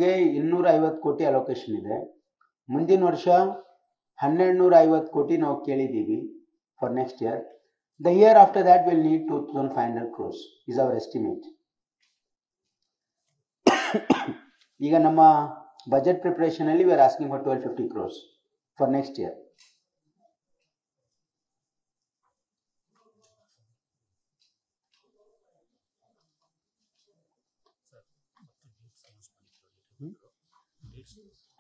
250 ಕೋಟಿ ಅಲೋಕೇಶನ್ ಇದೆ. ಮುಂದಿನ ವರ್ಷ 1250 ಕೋಟಿ ನಾವು ಕೇಳಿದ್ದೀವಿ for next year. The year after that will need 2500 crores is our estimate. ಈಗ ನಮ್ಮ ಬಜೆಟ್ ಪ್ರಿಪರೇಷನ್ ಅಲ್ಲಿ we are asking for 1250 crores for next year.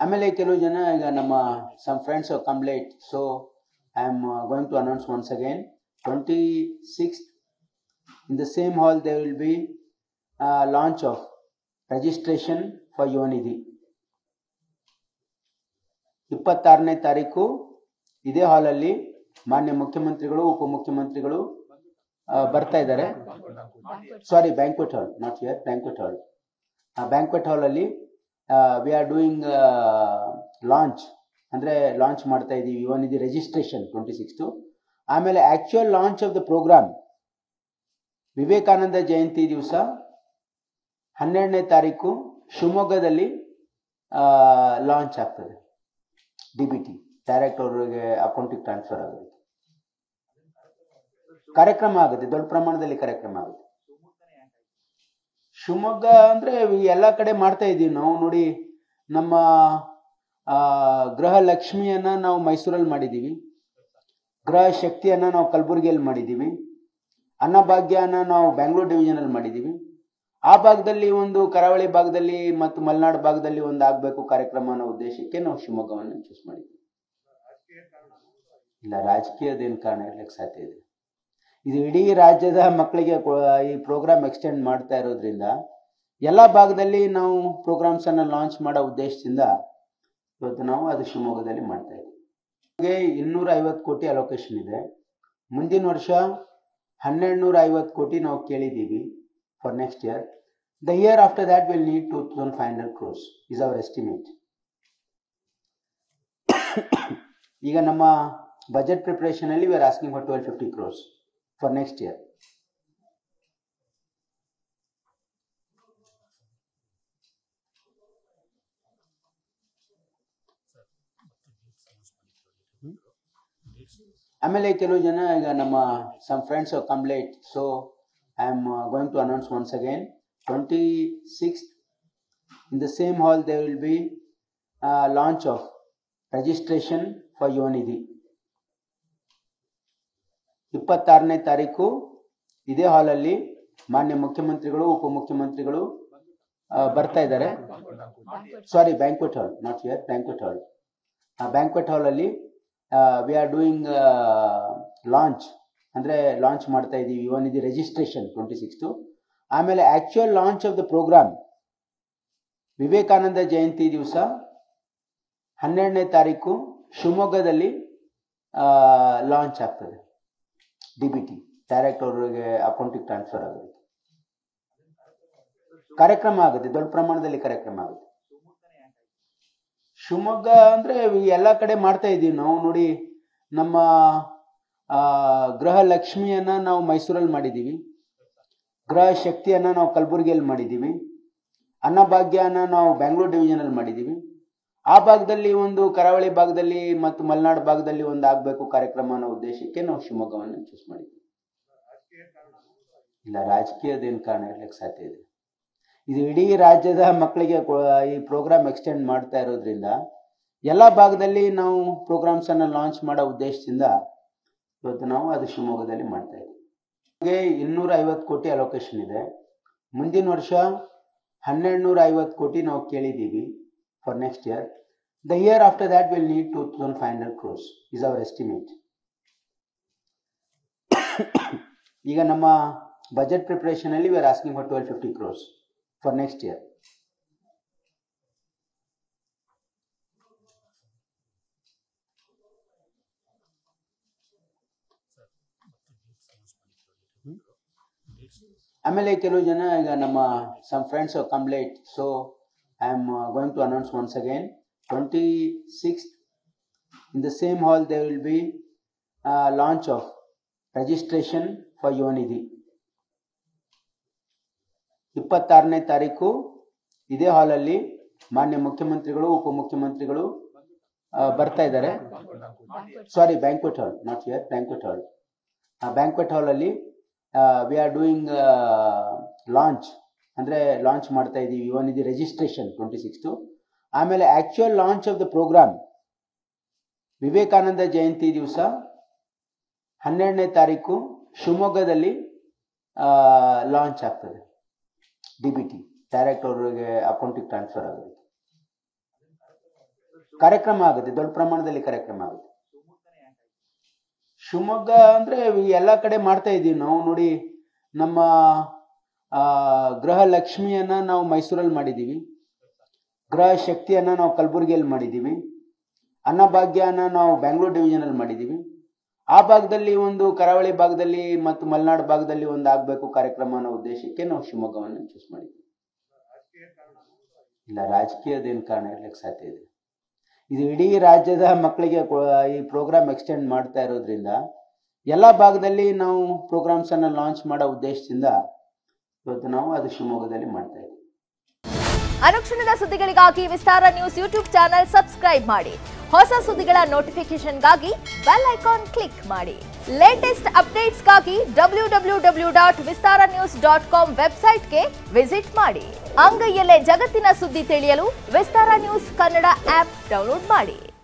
ಆಮೇಲೆ ಕೆಲವು ಜನ ಈಗ ನಮ್ಮ some friends come late, so I am going to announce once again 26th in the same hall they will be launch of registration for Yuva Nidhi. 26ನೇ ತಾರೀಕು ಇದೇ ಹಾಲಲ್ಲಿ ಮಾನ್ಯ ಮುಖ್ಯಮಂತ್ರಿಗಳು ಉಪಮುಖ್ಯಮಂತ್ರಿಗಳು ಬರ್ತಾ ಇದ್ದಾರೆ. Sorry, banquet hall, not here, banquet hall. Banquet ಹಾಲಲ್ಲಿ we are doing launch, ಅಂದರೆ ಲಾಂಚ್ ಮಾಡ್ತಾ ಇದ್ದೀವಿ ಯುವ ನಿಧಿ ರಿಜಿಸ್ಟ್ರೇಷನ್ 26th. ಆಮೇಲೆ actual launch of the programme Vivekananda Jayanti ದಿವಸ 12ನೇ ತಾರೀಕು ಶಿವಮೊಗ್ಗದಲ್ಲಿ ಲಾಂಚ್ ಆಗ್ತದೆ. DBT ಡೈರೆಕ್ಟ್ ಅವರಿಗೆ ಅಕೌಂಟಿಗೆ ಟ್ರಾನ್ಸ್ಫರ್ ಆಗುತ್ತೆ. ಕಾರ್ಯಕ್ರಮ ಆಗುತ್ತೆ, ದೊಡ್ಡ ಪ್ರಮಾಣದಲ್ಲಿ ಕಾರ್ಯಕ್ರಮ ಆಗುತ್ತೆ. ಶಿವಮೊಗ್ಗ ಅಂದ್ರೆ ಎಲ್ಲ ಕಡೆ ಮಾಡ್ತಾ ಇದ್ದೀವಿ ನಾವು. ನೋಡಿ, ನಮ್ಮ ಗೃಹ ಲಕ್ಷ್ಮಿಯನ್ನ ನಾವು ಮೈಸೂರಲ್ಲಿ ಮಾಡಿದ್ದೀವಿ, ಗೃಹ ಶಕ್ತಿಯನ್ನ ನಾವು ಕಲಬುರಗಿಯಲ್ಲಿ ಮಾಡಿದ್ದೀವಿ, ಅನ್ನಭಾಗ್ಯನ ನಾವು ಬೆಂಗಳೂರು ಡಿವಿಷನ್ ಅಲ್ಲಿ ಮಾಡಿದ್ದೀವಿ. ಆ ಭಾಗದಲ್ಲಿ ಒಂದು, ಕರಾವಳಿ ಭಾಗದಲ್ಲಿ ಮತ್ತು ಮಲೆನಾಡು ಭಾಗದಲ್ಲಿ ಒಂದು ಆಗಬೇಕು ಕಾರ್ಯಕ್ರಮ ಅನ್ನೋ ಉದ್ದೇಶಕ್ಕೆ ನಾವು ಶಿವಮೊಗ್ಗವನ್ನು ಚೂಸ್ ಮಾಡಿದ್ದೀವಿ. ಇಲ್ಲ, ರಾಜಕೀಯದೇನು ಕಾರಣ ಇರ್ಲಿಕ್ಕೆ ಸಾಧ್ಯ ಇದೆ. ಇದು ಇಡೀ ರಾಜ್ಯದ ಮಕ್ಕಳಿಗೆ ಈ ಪ್ರೋಗ್ರಾಮ್ ಎಕ್ಸ್ಟೆಂಡ್ ಮಾಡ್ತಾ ಇರೋದ್ರಿಂದ ಎಲ್ಲ ಭಾಗದಲ್ಲಿ ನಾವು ಪ್ರೋಗ್ರಾಮ್ಸ್ ಅನ್ನ ಲಾಂಚ್ ಮಾಡೋ ಉದ್ದೇಶದಿಂದ ಇವತ್ತು ನಾವು ಅದು ಶಿವಮೊಗ್ಗದಲ್ಲಿ ಮಾಡ್ತಾ ಇದ್ದೀವಿ. 250 ಕೋಟಿ ಅಲೋಕೇಶನ್ ಇದೆ. ಮುಂದಿನ ವರ್ಷ 1250 ಕೋಟಿ ನಾವು ಕೇಳಿದ್ದೀವಿ for next year. The year after that will need 2500 crores is our estimate. ಈಗ ನಮ್ಮ ಬಜೆಟ್ ಪ್ರಿಪರೇಷನ್ ಅಲ್ಲಿ we are asking for 1250 crores for next year. ಆಮೇಲೆ ಕೆಲವು ಜನ ಈಗ ನಮ್ಮ some friends come late, so I am going to announce once again 26th in the same hall they will be launch of registration for Yuva Nidhi. 26ನೇ ತಾರೀಕು ಇದೇ ಹಾಲಲ್ಲಿ ಮಾನ್ಯ ಮುಖ್ಯಮಂತ್ರಿಗಳು ಉಪಮುಖ್ಯಮಂತ್ರಿಗಳು ಬರ್ತಾ ಇದ್ದಾರೆ. Sorry, banquet hall, not here, banquet hall. Banquet ಹಾಲಲ್ಲಿ we are doing launch, ಅಂದರೆ ಲಾಂಚ್ ಮಾಡ್ತಾ ಇದ್ದೀವಿ ಯುವ ನಿಧಿ ರಿಜಿಸ್ಟ್ರೇಷನ್ 26th. ಆಮೇಲೆ actual launch of the programme Vivekananda Jayanti ದಿವಸ 12ನೇ ತಾರೀಕು ಶಿವಮೊಗ್ಗದಲ್ಲಿ ಲಾಂಚ್ ಆಗ್ತದೆ. DBT ಡೈರೆಕ್ಟ್ ಅವರಿಗೆ ಅಕೌಂಟಿಗೆ ಟ್ರಾನ್ಸ್ಫರ್ ಆಗುತ್ತೆ. ಕಾರ್ಯಕ್ರಮ ಆಗುತ್ತೆ, ದೊಡ್ಡ ಪ್ರಮಾಣದಲ್ಲಿ ಕಾರ್ಯಕ್ರಮ ಆಗುತ್ತೆ. ಶಿವಮೊಗ್ಗ ಅಂದ್ರೆ ಎಲ್ಲ ಕಡೆ ಮಾಡ್ತಾ ಇದ್ದೀವಿ ನಾವು. ನೋಡಿ, ನಮ್ಮ ಗೃಹ ಲಕ್ಷ್ಮಿಯನ್ನ ನಾವು ಮೈಸೂರಲ್ಲಿ ಮಾಡಿದ್ದೀವಿ, ಗೃಹ ಶಕ್ತಿಯನ್ನ ನಾವು ಕಲಬುರಗಿಯಲ್ಲಿ ಮಾಡಿದ್ದೀವಿ, ಅನ್ನಭಾಗ್ಯನ ನಾವು ಬೆಂಗಳೂರು ಡಿವಿಷನ್ ಅಲ್ಲಿ ಮಾಡಿದ್ದೀವಿ. ಆ ಭಾಗದಲ್ಲಿ ಒಂದು, ಕರಾವಳಿ ಭಾಗದಲ್ಲಿ ಮತ್ತು ಮಲೆನಾಡು ಭಾಗದಲ್ಲಿ ಒಂದು ಆಗಬೇಕು ಕಾರ್ಯಕ್ರಮ ಅನ್ನೋ ಉದ್ದೇಶಕ್ಕೆ ನಾವು ಶಿವಮೊಗ್ಗವನ್ನು ಚೂಸ್ ಮಾಡಿದ್ದೀವಿ. ಇಲ್ಲ, ರಾಜಕೀಯದೇನು ಕಾರಣ ಇರ್ಲಿಕ್ಕೆ ಸಾಧ್ಯ ಇದೆ. ಇದು ಇಡೀ ರಾಜ್ಯದ ಮಕ್ಕಳಿಗೆ ಈ ಪ್ರೋಗ್ರಾಮ್ ಎಕ್ಸ್ಟೆಂಡ್ ಮಾಡ್ತಾ ಇರೋದ್ರಿಂದ ಎಲ್ಲ ಭಾಗದಲ್ಲಿ ನಾವು ಪ್ರೋಗ್ರಾಮ್ಸ್ ಅನ್ನ ಲಾಂಚ್ ಮಾಡೋ ಉದ್ದೇಶದಿಂದ ಇವತ್ತು ನಾವು ಅದು ಶಿವಮೊಗ್ಗದಲ್ಲಿ ಮಾಡ್ತಾ ಇದ್ದೀವಿ. 250 ಕೋಟಿ ಅಲೋಕೇಶನ್ ಇದೆ. ಮುಂದಿನ ವರ್ಷ 1250 ಕೋಟಿ ನಾವು ಕೇಳಿದ್ದೀವಿ for next year. The year after that will need 2500 crores is our estimate. ಈಗ ನಮ್ಮ ಬಜೆಟ್ ಪ್ರಿಪರೇಷನ್ ಅಲ್ಲಿ we are asking for 1250 crores for next year. ಆಮೇಲೆ ಕೆಲವು ಜನ ಈಗ ನಮ್ಮ some friends come late, so I am going to announce once again 26th in the same hall they will be launch of registration for Yuva Nidhi. 26ನೇ ತಾರೀಕು ಇದೇ ಹಾಲಲ್ಲಿ ಮಾನ್ಯ ಮುಖ್ಯಮಂತ್ರಿಗಳು ಉಪಮುಖ್ಯಮಂತ್ರಿಗಳು ಬರ್ತಾ ಇದ್ದಾರೆ. Sorry, banquet hall, not here, banquet hall. Banquet hall ಅಲ್ಲಿ we are doing launch, ಅಂದ್ರೆ ಲಾಂಚ್ ಮಾಡ್ತಾ ಇದೀವಿ. ಇವನ್ ಇದು ರಿಜಿಸ್ಟ್ರೇಷನ್ 26. ಆಮೇಲೆ actual launch of the programme Vivekananda Jayanti ದಿವಸ 12ನೇ ತಾರೀಕು ಶಿವಮೊಗ್ಗದಲ್ಲಿ ಲಾಂಚ್ ಆಗ್ತದೆ. DBT ಡೈರೆಕ್ಟ್ ಅವರಿಗೆ ಅಕೌಂಟಿಗೆ ಟ್ರಾನ್ಸ್ಫರ್ ಆಗುತ್ತೆ. ಕಾರ್ಯಕ್ರಮ ಆಗುತ್ತೆ, ದೊಡ್ಡ ಪ್ರಮಾಣದಲ್ಲಿ ಕಾರ್ಯಕ್ರಮ ಆಗುತ್ತೆ. ಶಿವಮೊಗ್ಗ ಅಂದ್ರೆ ಎಲ್ಲ ಕಡೆ ಮಾಡ್ತಾ ಇದೀವಿ ನಾವು. ನೋಡಿ, ನಮ್ಮ ಗೃಹ ಲಕ್ಷ್ಮಿಯನ್ನ ನಾವು ಮೈಸೂರಲ್ಲಿ ಮಾಡಿದೀವಿ, ಗೃಹ ಶಕ್ತಿಯನ್ನ ನಾವು ಕಲಬುರಗಿಯಲ್ಲಿ ಮಾಡಿದೀವಿ, ಅನ್ನಭಾಗ್ಯನ ನಾವು ಬೆಂಗಳೂರು ಡಿವಿಷನ್ ಅಲ್ಲಿ ಮಾಡಿದೀವಿ. ಆ ಭಾಗದಲ್ಲಿ ಒಂದು, ಕರಾವಳಿ ಭಾಗದಲ್ಲಿ ಮತ್ತು ಮಲೆನಾಡು ಭಾಗದಲ್ಲಿ ಒಂದು ಆಗ್ಬೇಕು ಕಾರ್ಯಕ್ರಮ ಅನ್ನೋ ಉದ್ದೇಶಕ್ಕೆ ನಾವು ಶಿವಮೊಗ್ಗವನ್ನು ಚೂಸ್ ಮಾಡಿದ್ವಿ. ಇಲ್ಲ, ರಾಜಕೀಯದೇನು ಕಾರಣ ಇರ್ಲಿಕ್ಕೆ ಸಾಧ್ಯ ಇದೆ. ಇದು ಇಡೀ ರಾಜ್ಯದ ಮಕ್ಕಳಿಗೆ ಈ ಪ್ರೋಗ್ರಾಮ್ ಎಕ್ಸ್ಟೆಂಡ್ ಮಾಡ್ತಾ ಇರೋದ್ರಿಂದ ಎಲ್ಲ ಭಾಗದಲ್ಲಿ ನಾವು ಪ್ರೋಗ್ರಾಮ್ಸ್ ಅನ್ನ ಲಾಂಚ್ ಮಾಡೋ ಉದ್ದೇಶದಿಂದ ಇವತ್ತು ನಾವು ಅದು ಶಿವಮೊಗ್ಗದಲ್ಲಿ ಮಾಡ್ತಾ ಇದ್ದೀವಿ. ಅನುಕ್ಷಣದ ಸುದ್ದಿಗಳಿಗಾಗಿ ವಿಸ್ತಾರ ನ್ಯೂಸ್ ಯೂಟ್ಯೂಬ್ ಚಾನೆಲ್ ಸಬ್ಸ್ಕ್ರೈಬ್ ಮಾಡಿ. ಹೊಸ ಸುದ್ದಿಗಳ ನೋಟಿಫಿಕೇಶನ್ಗಾಗಿ ಬೆಲ್ ಐಕಾನ್ ಕ್ಲಿಕ್ ಮಾಡಿ. ಲೇಟೆಸ್ಟ್ ಅಪ್ಡೇಟ್ಸ್ಗಾಗಿ www.vistaranews.com ವೆಬ್ಸೈಟ್ಗೆ ವಿಸಿಟ್ ಮಾಡಿ. ಅಂಗೈಯಲ್ಲೇ ಜಗತ್ತಿನ ಸುದ್ದಿ ತಿಳಿಯಲು ವಿಸ್ತಾರ ನ್ಯೂಸ್ ಕನ್ನಡ ಆಪ್ ಡೌನ್ಲೋಡ್ ಮಾಡಿ.